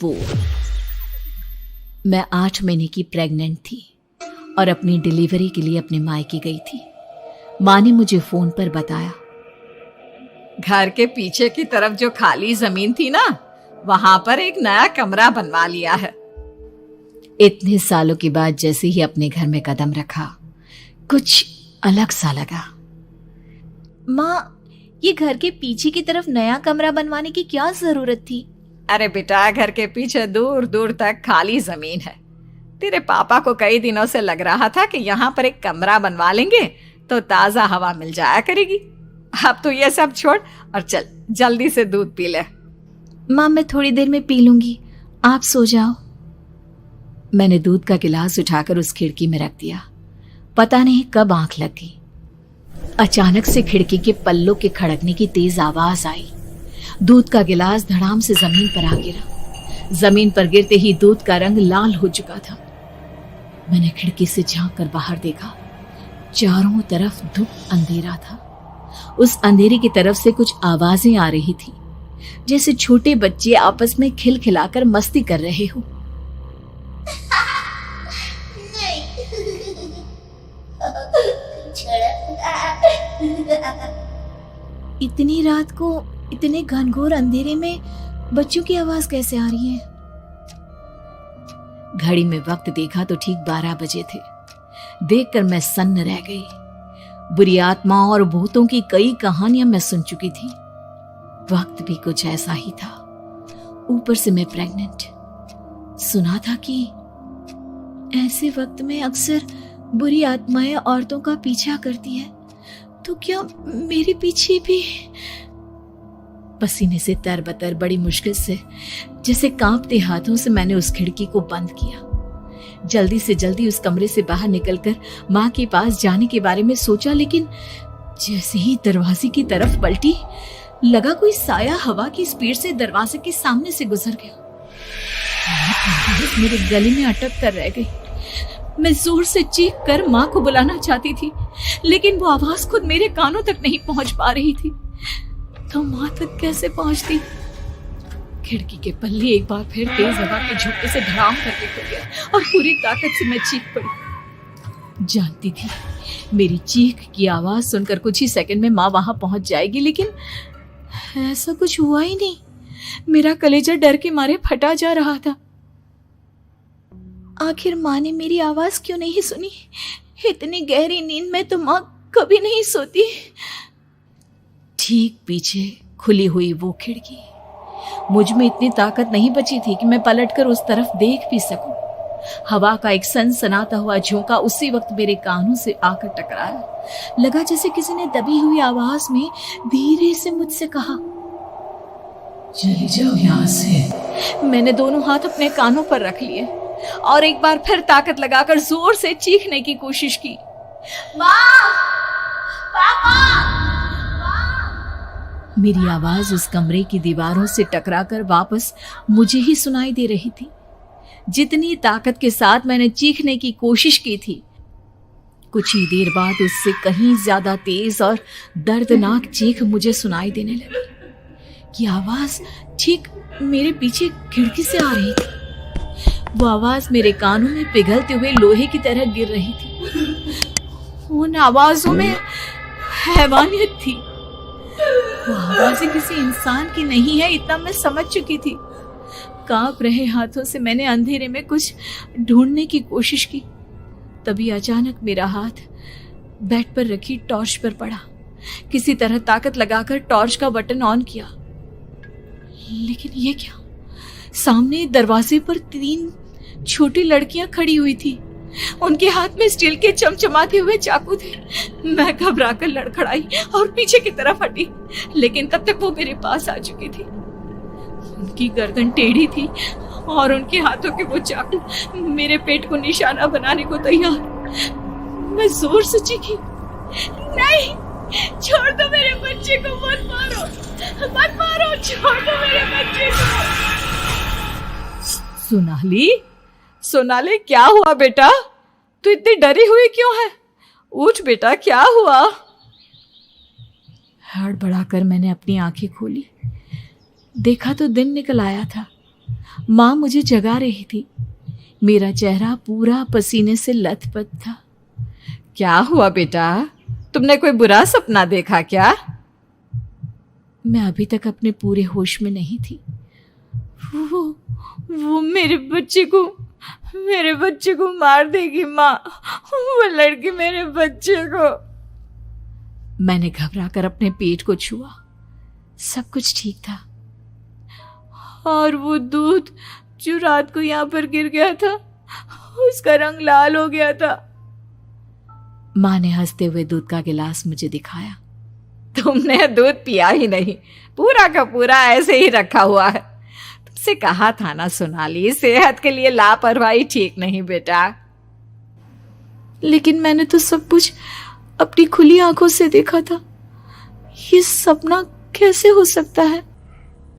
वो मैं 8 महीने की प्रेग्नेंट थी और अपनी डिलीवरी के लिए अपने मायके गई थी। माँ ने मुझे फोन पर बताया, घर के पीछे की तरफ जो खाली जमीन थी ना, वहां पर एक नया कमरा बनवा लिया है। इतने सालों के बाद जैसे ही अपने घर में कदम रखा, कुछ अलग सा लगा। माँ, ये घर के पीछे की तरफ नया कमरा बनवाने की क्या जरूरत थी? अरे बेटा, घर के पीछे दूर दूर तक खाली जमीन है। तेरे पापा को कई दिनों से लग रहा था कि यहाँ पर एक कमरा बनवा लेंगे तो ताजा हवा मिल जाया करेगी। अब तो ये सब छोड़ और चल जल्दी से दूध पी ले। माँ, मैं थोड़ी देर में पी लूंगी, आप सो जाओ। मैंने दूध का गिलास उठाकर उस खिड़की में रख दिया। पता नहीं कब आंख लग गई। अचानक से खिड़की के पल्लों के खड़कने की तेज आवाज आई। दूध का गिलास धड़ाम से जमीन पर आ गिरा। जमीन पर गिरते ही दूध का रंग लाल हो चुका था। मैंने खिड़की से झांक कर बाहर देखा। चारों तरफ धूप अंधेरा था। उस अंधेरे की तरफ से कुछ आवाजें आ रही थी, जैसे छोटे बच्चे आपस में खिलखिलाकर मस्ती कर रहे हो। इतनी रात को इतने घनघोर अंधेरे में बच्चों की आवाज कैसे आ रही है? घड़ी में वक्त देखा तो ठीक 12 बजे थे। देखकर मैं सन्न रह गई। बुरी आत्माओं और भूतों की कई कहानियां मैं सुन चुकी थी। वक्त भी कुछ ऐसा ही था। ऊपर से मैं प्रेग्नेंट। सुना था कि ऐसे वक्त में अक्सर बुरी आत्माएं औरतों का पीछा करती है, तो क्या मेरे पीछे भी? पसीने से तरबतर बड़ी मुश्किल से, जैसे कांपते हाथों से मैंने उस खिड़की को बंद किया। जल्दी से जल्दी उस कमरे से बाहर निकलकर माँ के पास जाने के बारे में सोचा, लेकिन जैसे ही दरवाजे की तरफ पलटी, लगा कोई साया हवा की स्पीड से दरवाजे के सामने से गुजर गया। मेरे गले में अटक कर रह गई। मैं जोर से चीख कर माँ को बुलाना चाहती थी, लेकिन वो आवाज खुद मेरे कानों तक नहीं पहुंच पा रही थी। तो माँ तक कैसे पहुंचती? खिड़की के पल्ले एक बार फिर तेज हवा के झोंके से धड़ाम करके खुल गया और पूरी ताकत से मैं चीख पड़ी। जानती थी मेरी चीख की आवाज सुनकर कुछ ही सेकंड में माँ वहां पहुंच जाएगी, लेकिन ऐसा कुछ हुआ ही नहीं। मेरा कलेजा डर के मारे फटा जा रहा था। आखिर माँ ने मेरी आवाज क्यों नहीं सुनी? इतनी गहरी नींद में तो माँ कभी नहीं सोती। ठीक पीछे खुली हुई वो खिड़की। मुझ में इतनी ताकत नहीं बची थी कि मैं पलटकर उस तरफ देख भी सकूं। हवा का एक सनसनाता हुआ झोंका उसी वक्त मेरे कानों से आकर टकराया। लगा जैसे किसी ने दबी हुई आवाज में धीरे से मुझसे कहा, चली जाओ यहाँ से। मैंने दोनों हाथ अपने कानों पर रख लिए और एक बार फिर ताकत लगाकर जोर से चीखने की कोशिश की। माँ! पापा! मेरी आवाज उस कमरे की दीवारों से टकराकर वापस मुझे ही सुनाई दे रही थी। जितनी ताकत के साथ मैंने चीखने की कोशिश की थी, कुछ ही देर बाद उससे कहीं ज्यादा तेज और दर्दनाक चीख मुझे सुनाई देने लगी। कि आवाज ठीक मेरे पीछे खिड़की से आ रही थी। वो आवाज मेरे कानों में पिघलते हुए लोहे की तरह गिर रही थी। उन आवाजों में हैवानियत थी। वो आवाजें किसी इंसान की नहीं है, इतना मैं समझ चुकी थी। कांप रहे हाथों से मैंने अंधेरे में कुछ ढूंढने की कोशिश की। तभी अचानक मेरा हाथ बेड पर रखी टॉर्च पर पड़ा। किसी तरह ताकत लगाकर टॉर्च का बटन ऑन किया, लेकिन ये क्या? सामने दरवाजे पर 3 छोटी लड़कियां खड़ी हुई थी। उनके हाथ में स्टील के चमचमाते हुए चाकू थे। मैं घबराकर लड़खड़ाई और पीछे की तरफ हटी, लेकिन तब तक वो मेरे पास आ चुकी थी। उनकी गर्दन टेढ़ी थी और उनके हाथों के वो चाकू मेरे पेट को निशाना बनाने को तैयार। मैं जोर से चीखी, नहीं, छोड़ दो मेरे बच्चे को, मत मारो, मत मारो, छोड़ दो मेरे बच्चे को। सोनाली, क्या हुआ बेटा? तू इतनी डरी हुई क्यों है? उठ बेटा, क्या हुआ? हड़बड़ाकर मैंने अपनी आंखें खोली। देखा तो दिन निकल आया था। माँ मुझे जगा रही थी। मेरा चेहरा पूरा पसीने से लथपथ था। क्या हुआ बेटा, तुमने कोई बुरा सपना देखा क्या? मैं अभी तक अपने पूरे होश में नहीं थी। वो मेरे बच्चे को मार देगी माँ। वो लड़की मेरे बच्चे को। मैंने घबराकर अपने पेट को छुआ। सब कुछ ठीक था। और वो दूध जो रात को यहाँ पर गिर गया था, उसका रंग लाल हो गया था। माँ ने हंसते हुए दूध का गिलास मुझे दिखाया। तुमने दूध पिया ही नहीं, पूरा का पूरा ऐसे ही रखा हुआ है। तुमसे कहा था ना सोनाली, सेहत के लिए लापरवाही ठीक नहीं बेटा। लेकिन मैंने तो सब कुछ अपनी खुली आंखों से देखा था। ये सपना कैसे हो सकता है?